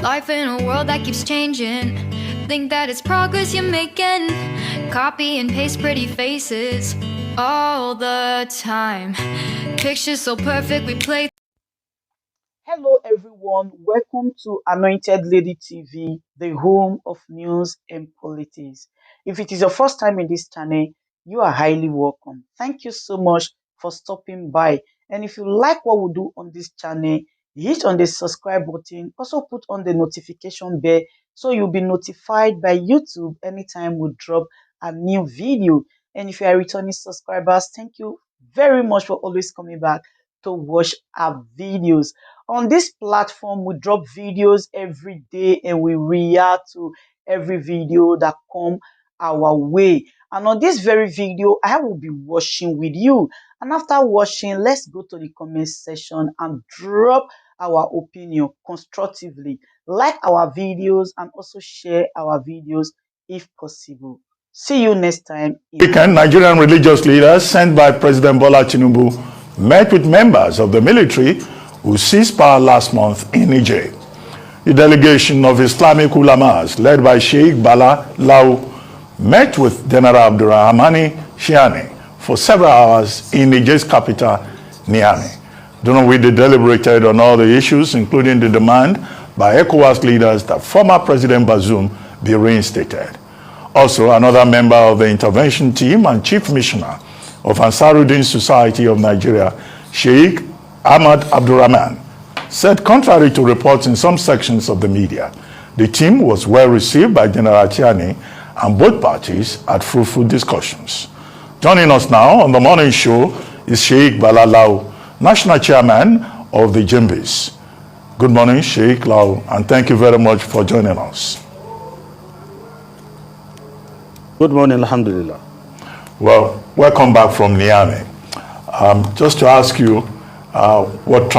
Life in a world that keeps changing. Think that it's progress you're making. Copy and paste pretty faces all the time. Pictures so perfect we play. Hello everyone, welcome to Anointed Lady TV, the home of news and politics. If it is your first time in this channel, you are highly welcome. Thank you so much for stopping by. And if you like what we do on this channel, hit on the subscribe button, also put on the notification bell so you'll be notified by YouTube anytime we drop a new video. And if you are returning subscribers, thank you very much for always coming back to watch our videos. On this platform, we drop videos every day and we react to every video that come our way. And on this very video, I will be watching with you. And after watching, let's go to the comment section and drop our opinion constructively. Like our videos and also share our videos if possible. See you next time. Weekend, Nigerian religious leaders sent by President Bola Tinubu met with members of the military who seized power last month in Niger. The delegation of Islamic ulamas led by Sheikh Lau met with General Abdurrahmani Chiani for several hours in Niger's capital, Niamey. During which they deliberated on all the issues, including the demand by ECOWAS leaders that former President Bazoum be reinstated. Also, another member of the intervention team and chief missioner of Ansaruddin Society of Nigeria, Sheikh Ahmad Abdurrahman, said contrary to reports in some sections of the media, the team was well received by General Chiani and both parties had fruitful discussions. Joining us now on the morning show is Sheikh Lau, National Chairman of the Jimbis. Good morning, Sheikh Lau, and thank you very much for joining us. Good morning, alhamdulillah. Well, welcome back from Niamey. Just to ask you, what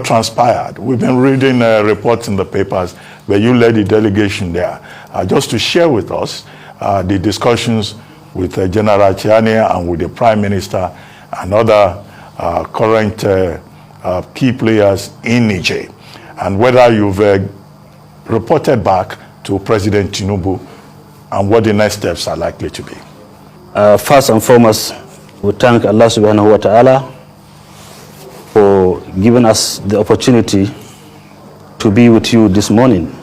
transpired. We've been reading reports in the papers where you led the delegation there. Just to share with us the discussions with General Chiani and with the Prime Minister and other current key players in Niger, and whether you've reported back to President Tinubu and what the next steps are likely to be. First and foremost, we thank Allah subhanahu wa ta'ala for giving us the opportunity to be with you this morning.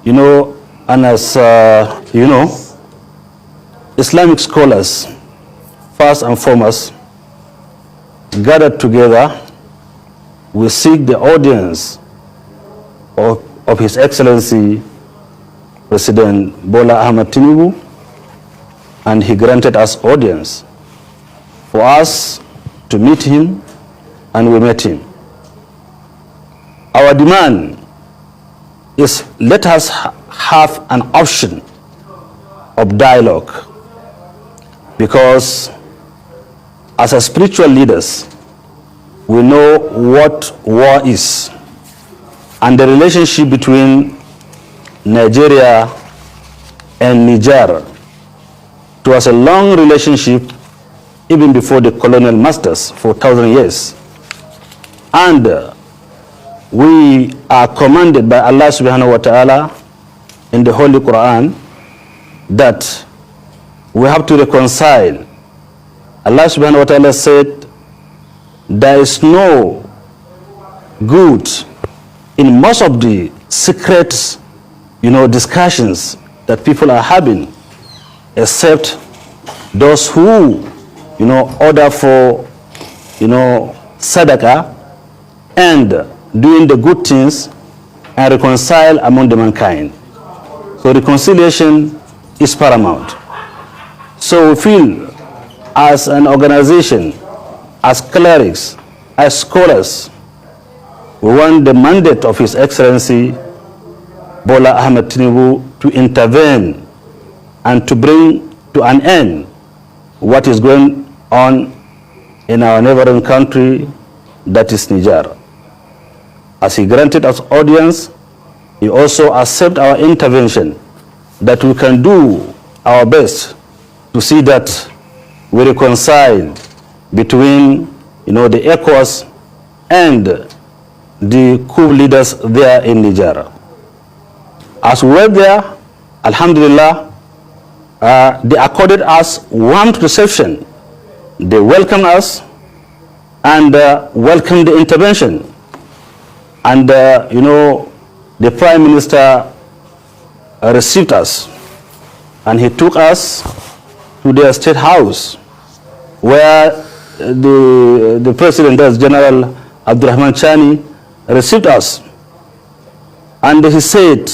You know, and as you know, Islamic scholars, first and foremost, gathered together, we seek the audience of His Excellency President Bola Ahmed Tinubu, and he granted us audience for us to meet him, and we met him. Our demand is let us have an option of dialogue, because as a spiritual leaders, we know what war is, and the relationship between Nigeria and Niger. It was a long relationship even before the colonial masters for 1,000 years. And we are commanded by Allah subhanahu wa ta'ala in the Holy Quran that we have to reconcile. Allah subhanahu wa ta'ala said, there is no good in most of the secret discussions that people are having, except those who, order for, sadaqah and doing the good things and reconcile among the mankind. So reconciliation is paramount. So we feel as an organization, as clerics, as scholars, we want the mandate of His Excellency Bola Ahmed Tinubu to intervene and to bring to an end what is going on in our neighboring country, that is Niger. As he granted us audience, he also accepted our intervention, that we can do our best to see that we reconcile between the ECOWAS and the coup leaders there in Niger. As we were there, Alhamdulillah, they accorded us warm reception. They welcomed us and welcomed the intervention. And, the Prime Minister received us, and he took us to their state house, where the President, as General Abdurrahman Chani, received us. And he said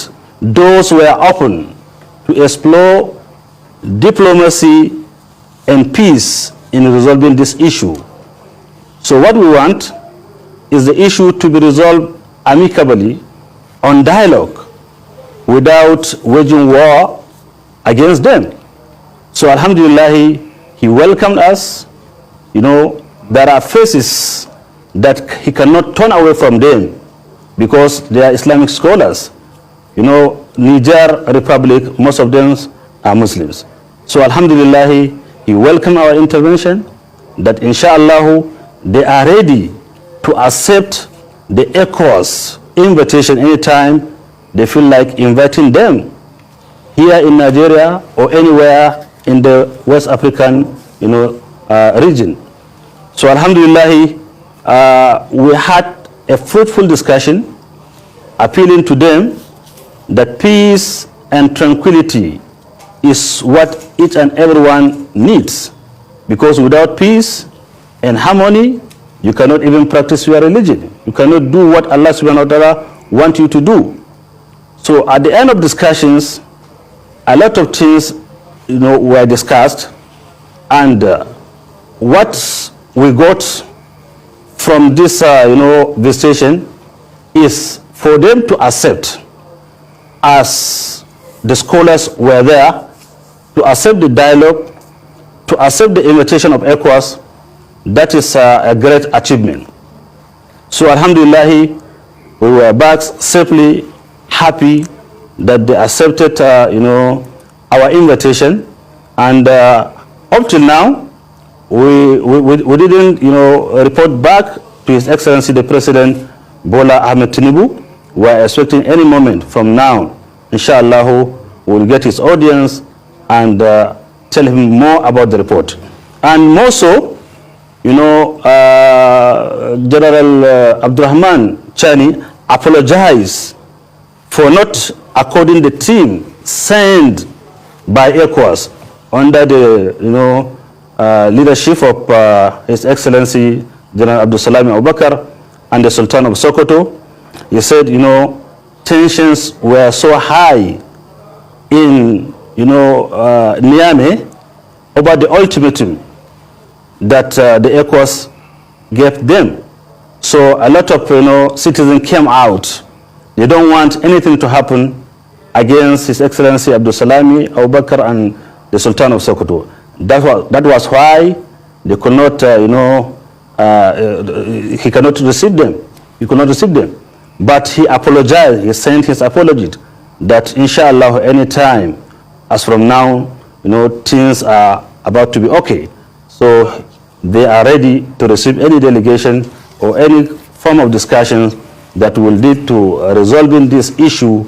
doors were open to explore diplomacy and peace in resolving this issue. So what we want is the issue to be resolved amicably on dialogue without waging war against them. So Alhamdulillah, he welcomed us. There are faces that he cannot turn away from them because they are Islamic scholars. Niger Republic, most of them are Muslims. So Alhamdulillah, he welcomed our intervention, that inshallah they are ready to accept the ECOWAS invitation anytime they feel like inviting them here in Nigeria or anywhere in the West African region. So Alhamdulillah, we had a fruitful discussion appealing to them that peace and tranquility is what each and everyone needs, because without peace and harmony, you cannot even practice your religion. You cannot do what Allah subhanahu wa ta'ala wants you to do. So at the end of discussions, a lot of things were discussed, and what we got from this visitation is for them to accept, as the scholars were there, to accept the dialogue, to accept the invitation of ECOWAS. That is a great achievement. So Alhamdulillah, we were back safely, happy that they accepted our invitation, and up till now we didn't report back to His Excellency the President Bola Ahmed Tinubu. We are expecting any moment from now, inshallah, we will get his audience and tell him more about the report. And more so, General Abdurrahman Chani apologized for not according the team sent by ECOWAS under the leadership of His Excellency General Abdul Salami Abubakar and the Sultan of Sokoto. He said, tensions were so high in, Niamey over the ultimatum that the ECOWAS gave them. So a lot of, citizens came out. They don't want anything to happen against His Excellency Abdul Salami Abubakar and the Sultan of Sokoto. That was why they could not, he cannot receive them. He could not receive them. But he apologized. He sent his apology that inshallah anytime, as from now, things are about to be okay. So they are ready to receive any delegation or any form of discussion that will lead to resolving this issue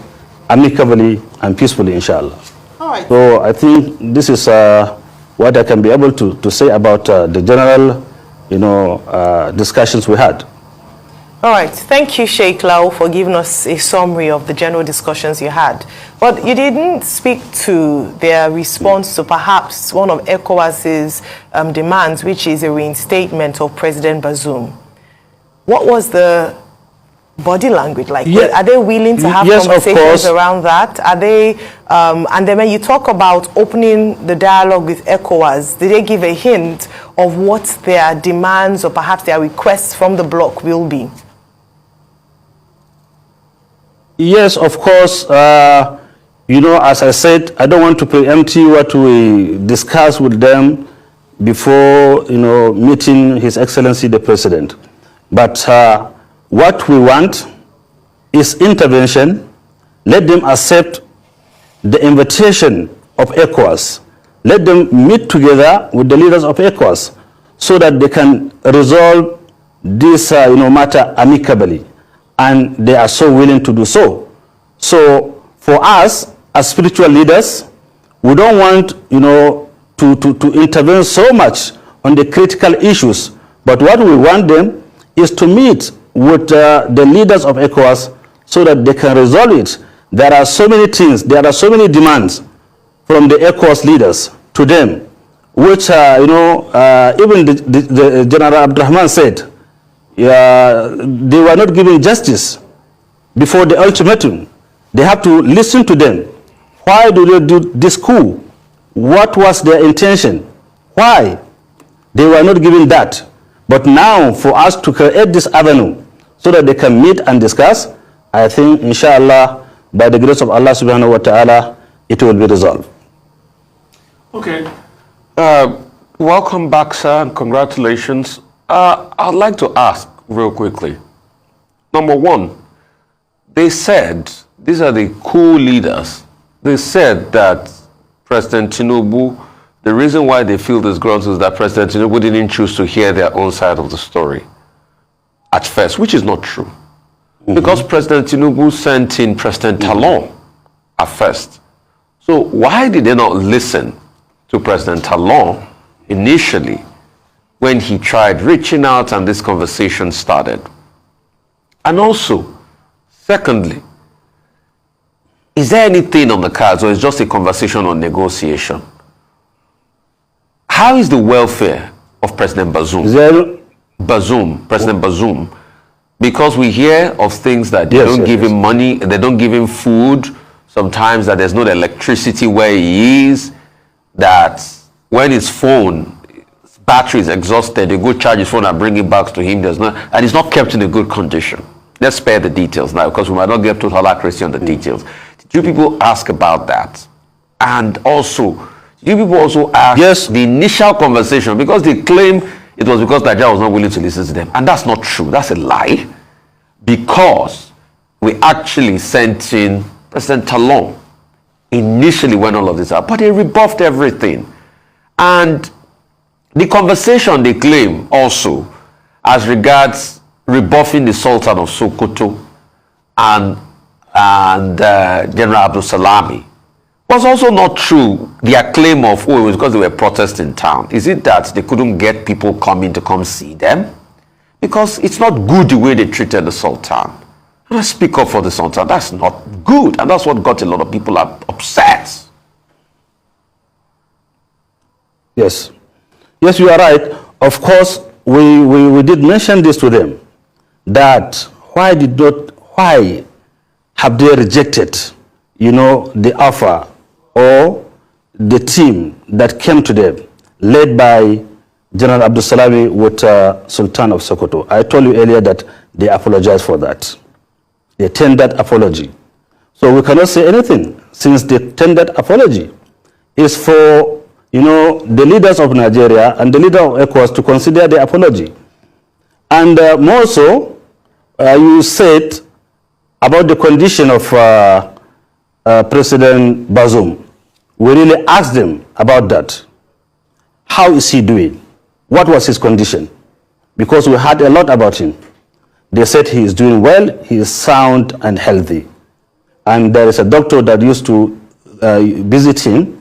amicably and peacefully, inshallah. All right. So I think this is what I can be able to say about the general, discussions we had. All right. Thank you, Sheikh Lau, for giving us a summary of the general discussions you had. But you didn't speak to their response to perhaps one of ECOWAS's demands, which is a reinstatement of President Bazoum. What was the body language like? Yeah. Are they willing to have conversations around that? Are they, and then when you talk about opening the dialogue with ECOWAS, did they give a hint of what their demands or perhaps their requests from the bloc will be? Yes, of course. As I said, I don't want to preempt what we discuss with them before, meeting His Excellency the President. But what we want is intervention. Let them accept the invitation of ECOWAS. Let them meet together with the leaders of ECOWAS so that they can resolve this matter amicably. and they are so willing to do so. So for us as spiritual leaders, we don't want, to intervene so much on the critical issues, but what we want them is to meet with the leaders of ECOWAS so that they can resolve it. There are so many things, there are so many demands from the ECOWAS leaders to them, which, even the General Abdurrahman said, they were not giving justice before the ultimatum. They have to listen to them. Why do they do this coup? What was their intention? Why? They were not giving that. But now, for us to create this avenue so that they can meet and discuss, I think, inshallah, by the grace of Allah subhanahu wa ta'ala, it will be resolved. Okay. Welcome back, sir, and congratulations. I'd like to ask real quickly. Number one, they said, these are the coup leaders, they said that President Tinubu, the reason why they feel this grounds is that President Tinubu didn't choose to hear their own side of the story at first, which is not true. Because President Tinubu sent in President Talon at first. So why did they not listen to President Talon initially when he tried reaching out and this conversation started? And also, secondly, is there anything on the cards, or is just a conversation on negotiation? How is the welfare of President Bazoum? President Bazoum, because we hear of things that they don't give him money, they don't give him food, sometimes that there's no electricity where he is, that when his phone, his battery is exhausted, they go charge his phone and bring it back to him, and it's not kept in a good condition. Let's spare the details now, because we might not get total accuracy on the details. Did you people ask about that? And also, did you people also ask the initial conversation, because they claim it was because Nigeria was not willing to listen to them. And that's not true. That's a lie. Because we actually sent in President Talon initially when all of this happened. But they rebuffed everything. And the conversation they claim also as regards rebuffing the Sultan of Sokoto and General Abdul Salami was also not true. Their claim of, it was because they were protesting in town. Is it that they couldn't get people coming to come see them? Because it's not good the way they treated the Sultan. And I speak up for the Sultan. That's not good. And that's what got a lot of people upset. Yes. Yes, you are right. Of course, we did mention this to them, that why have they rejected, the offer or the team that came to them, led by General Abdul Salami with Sultan of Sokoto? I told you earlier that they apologized for that. They tendered apology. So we cannot say anything, since the tendered apology is for, the leaders of Nigeria and the leader of ECOWAS to consider the apology. And more so, you said about the condition of President Bazoum. We really asked them about that. How is he doing? What was his condition? Because we heard a lot about him. They said he is doing well, he is sound and healthy. And there is a doctor that used to visit him,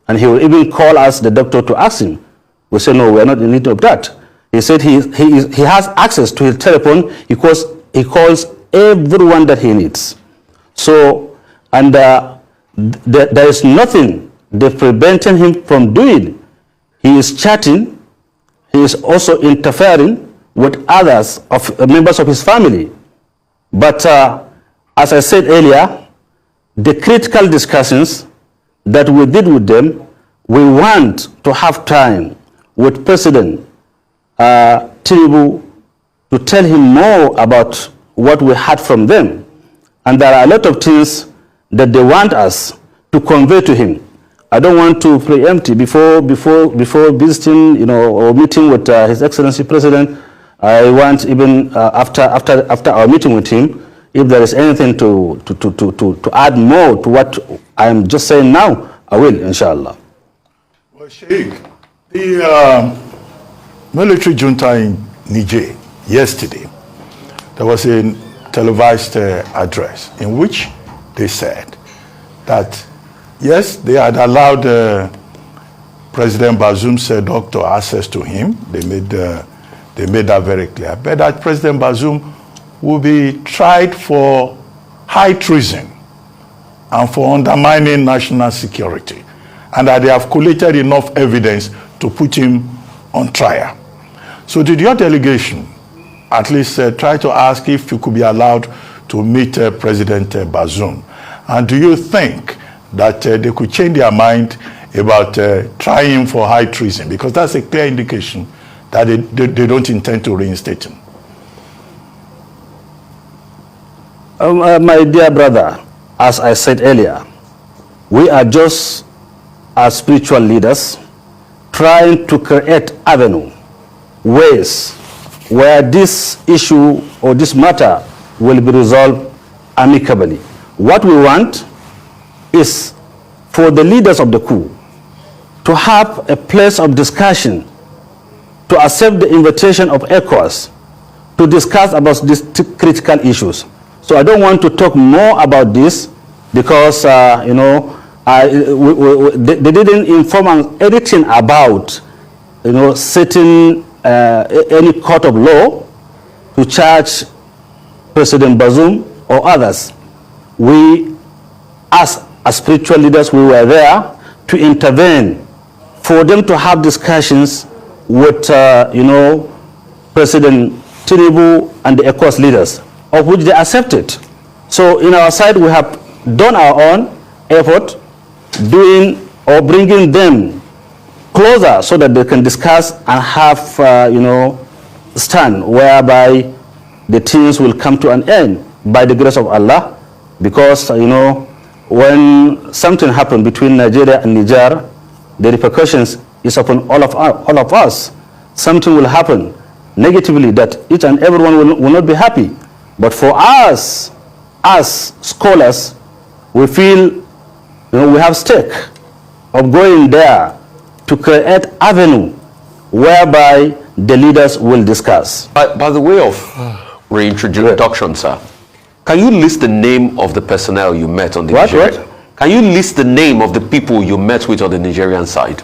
and he will even call us, the doctor, to ask him. We said, no, we are not in need of that. He said he has access to his telephone because he calls everyone that he needs. So, and there is nothing that preventing him from doing. He is chatting. He is also interfering with others, members of his family. But as I said earlier, the critical discussions that we did with them, we want to have time with President Tinubu to tell him more about what we heard from them. And there are a lot of things that they want us to convey to him. I don't want to preempt before visiting, or meeting with His Excellency President. I want even after our meeting with him, if there is anything to add more to what I am just saying now, I will, inshallah. Well, Sheikh, the military junta in Niger yesterday, there was an televised address in which they said that, yes, they had allowed President Bazoum's doctor access to him. They made that very clear. But that President Bazoum will be tried for high treason and for undermining national security, and that they have collated enough evidence to put him on trial. So did your delegation at least try to ask if you could be allowed to meet President Bazoum? And do you think that they could change their mind about trying for high treason? Because that's a clear indication that they don't intend to reinstate him. My dear brother, as I said earlier, we are just, as spiritual leaders, trying to create avenue, ways where this issue or this matter will be resolved amicably. What we want is for the leaders of the coup to have a place of discussion, to accept the invitation of ECOWAS to discuss about these critical issues. So I don't want to talk more about this because, you know, they didn't inform us anything about, you know, setting any court of law to charge President Bazoum or others. We, as spiritual leaders, we were there to intervene for them to have discussions with, you know, President Tinubu and the ECOWAS leaders, of which they accepted. So in our side, we have done our own effort, doing or bringing them closer so that they can discuss and have, you know, stand whereby the things will come to an end by the grace of Allah. Because, you know, when something happened between Nigeria and Niger, the repercussions is upon all of us. Something will happen negatively that each and everyone will not be happy. But for us, as scholars, we feel, you know, we have stake of going there to create avenue whereby the leaders will discuss. By the way of reintroduction, sir, can you list the name of the personnel you met on the Nigerian? Can you list the name of the people you met with on the Nigerian side?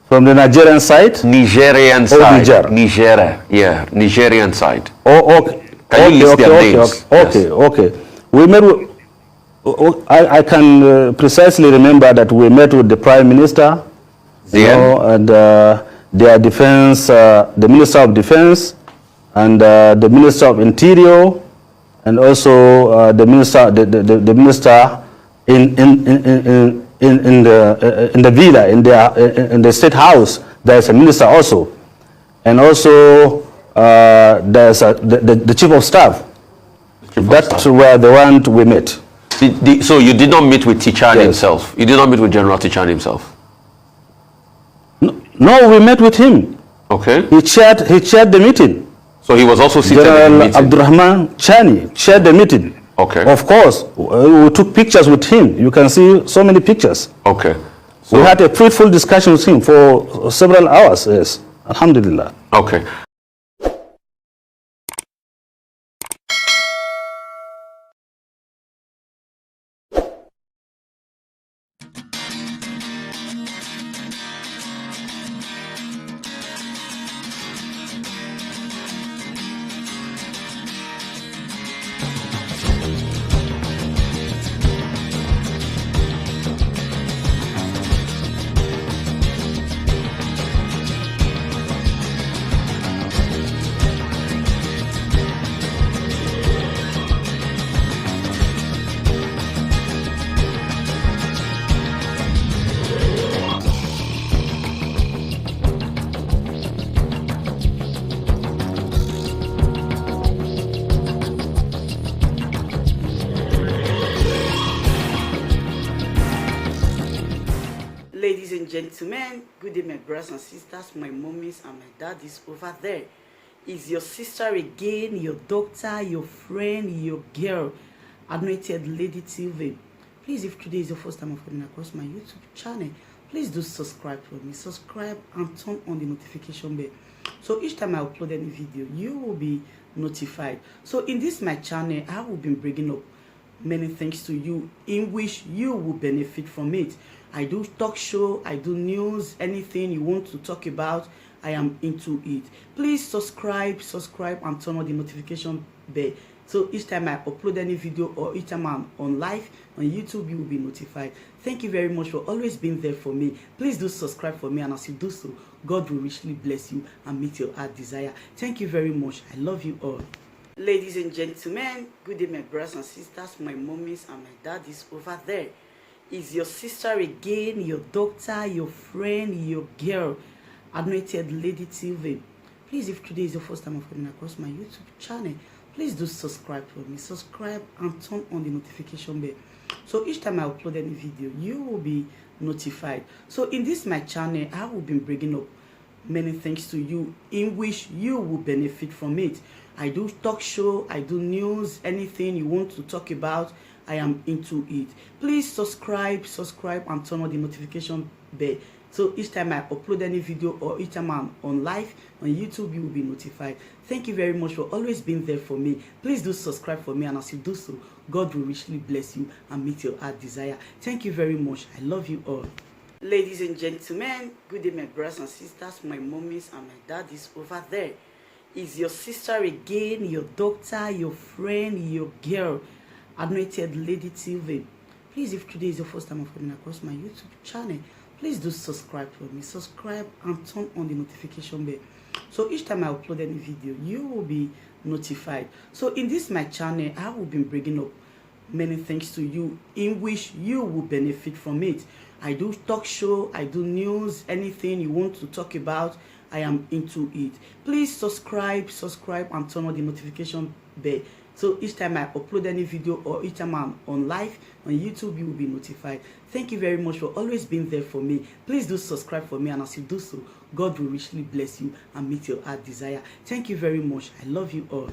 From the Nigerian side? Nigerian side. Nigeria. Yeah, Nigerian side. Oh, okay. Can you list their names? Okay. We met with, I can precisely remember that we met with the Prime Minister, you know, and their defense, the Minister of Defense, and the Minister of Interior, and also the minister, the minister in the villa, in the State House. There is a minister also, and also there's the Chief of Staff. That's where the one we met. So you did not meet with Tichan himself? You did not meet with General Tichan himself? No, we met with him. Okay. He chaired the meeting. So he was also seated in the meeting? Abdurrahman Chani chaired the meeting. Okay. Of course, we took pictures with him. You can see so many pictures. Okay. So we had a fruitful discussion with him for several hours, yes. Alhamdulillah. Okay. Ladies and gentlemen, good day, my brothers and sisters, my mommies and my daddies over there. Is your sister again, your doctor, your friend, your girl, Anointed Lady TV. Please, if today is your first time of coming across my YouTube channel, please do subscribe for me. Subscribe and turn on the notification bell So each time I upload any video, you will be notified. So in this my channel, I will be bringing up many things to you in which you will benefit from it. I do talk show, I do news, anything you want to talk about, I am into it. Please subscribe and turn on the notification bell. So each time I upload any video or each time I'm on live on YouTube, you will be notified. Thank you very much for always being there for me. Please do subscribe for me, and as you do so, God will richly bless you and meet your heart desire. Thank you very much. I love you all. Ladies and gentlemen, good day my brothers and sisters, my mommies and my daddies over there. Is your sister again, your doctor, your friend, your girl, Anointed Lady TV. Please, if today is the first time of coming across my YouTube channel, please do subscribe for me. Subscribe and turn on the notification bell. So each time I upload any video, you will be notified. So in this my channel, I will be bringing up many things to you in which you will benefit from it. I do talk show, I do news, anything you want to talk about, I am into it. Please subscribe and turn on the notification bell. So each time I upload any video or each time I'm on live on YouTube, you will be notified. Thank you very much for always being there for me. Please do subscribe for me, and as you do so, God will richly bless you and meet your heart desire. Thank you very much. I love you all. Ladies and gentlemen, good day my brothers and sisters, my mommies and my daddies over there. Is your sister again, your doctor, your friend, your girl, Anointed Lady TV. Please, if today is the first time of coming across my YouTube channel, please do subscribe for me. Subscribe and turn on the notification bell. So each time I upload any video, you will be notified. So in this my channel, I will be bringing up many things to you in which you will benefit from it. I do talk show, I do news, anything you want to talk about, I am into it. Please subscribe and turn on the notification bell. So each time I upload any video or each time I'm on live on YouTube, you will be notified. Thank you very much for always being there for me. Please do subscribe for me, and as you do so, God will richly bless you and meet your heart desire. Thank you very much. I love you all.